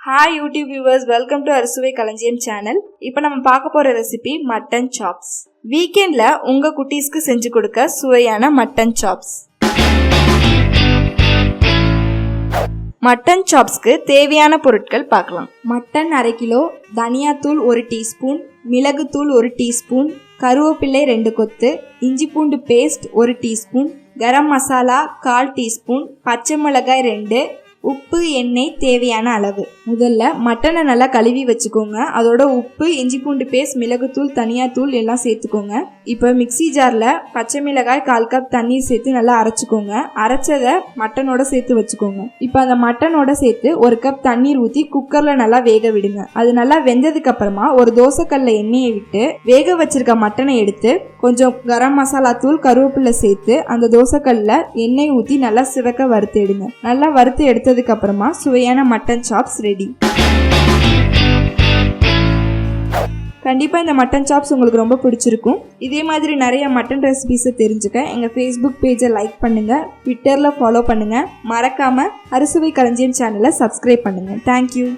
Hi YouTube viewers, welcome to அறுசுவை களஞ்சியம் channel. இப்போ நம்ம பார்க்க போகிற ரெசிபி மட்டன் சாப்ஸ். வீக்கெண்டில் உங்கள் குட்டீஸ்க்கு செஞ்சு கொடுக்க சுவையான மட்டன் சாப்ஸ். மட்டன் சாப்ஸ்க்கு தேவையான பொருட்கள் பார்க்கலாம். மட்டன் 1/2 கிலோ, தனியாத்தூள் 1 டீஸ்பூன், மிளகுத்தூள் 1 டீஸ்பூன், கருவேப்பிலை 2 கொத்து, இஞ்சி பூண்டு paste 1 teaspoon, garam masala 1/4 teaspoon, பச்சை மிளகாய் 2, உப்பு, எண்ணெய் தேவையான அளவு. முதல்ல மட்டனை நல்லா கழுவி வச்சுக்கோங்க. அதோட உப்பு, இஞ்சி பூண்டு பேஸ்ட், மிளகுத்தூள், தனியாத்தூள் எல்லாம் சேர்த்துக்கோங்க. இப்போ மிக்சி ஜாரில் பச்சை மிளகாய் 1/4 கப் தண்ணீர் சேர்த்து நல்லா அரைச்சிக்கோங்க. அரைச்சதை மட்டனோட சேர்த்து வச்சுக்கோங்க. இப்போ அந்த மட்டனோட சேர்த்து 1 கப் தண்ணீர் ஊற்றி குக்கரில் நல்லா வேக விடுங்க. அது நல்லா வெந்ததுக்கு அப்புறமா ஒரு தோசைக்கல்ல எண்ணெயை விட்டு வேக வச்சிருக்க மட்டனை எடுத்து கொஞ்சம் கரம் மசாலா தூள், கருவேப்பிலை சேர்த்து அந்த தோசைக்கல்ல எண்ணெய் ஊற்றி நல்லா சிவக்க வறுத்து எடுங்க. நல்லா வறுத்து எடுத்ததுக்கு அப்புறமா சுவையான மட்டன் சாப்ஸ் ரெடி. கண்டிப்பாக இந்த மட்டன் சாப்ஸ் உங்களுக்கு ரொம்ப பிடிச்சிருக்கும். இதே மாதிரி நிறைய மட்டன் ரெசிபிஸை தெரிஞ்சுக்க எங்கள் ஃபேஸ்புக் பேஜை லைக் பண்ணுங்கள், ட்விட்டரில் ஃபாலோ பண்ணுங்கள், மறக்காமல் அறுசுவை களஞ்சியம் சேனலை சப்ஸ்கிரைப் பண்ணுங்கள். தேங்க்யூ.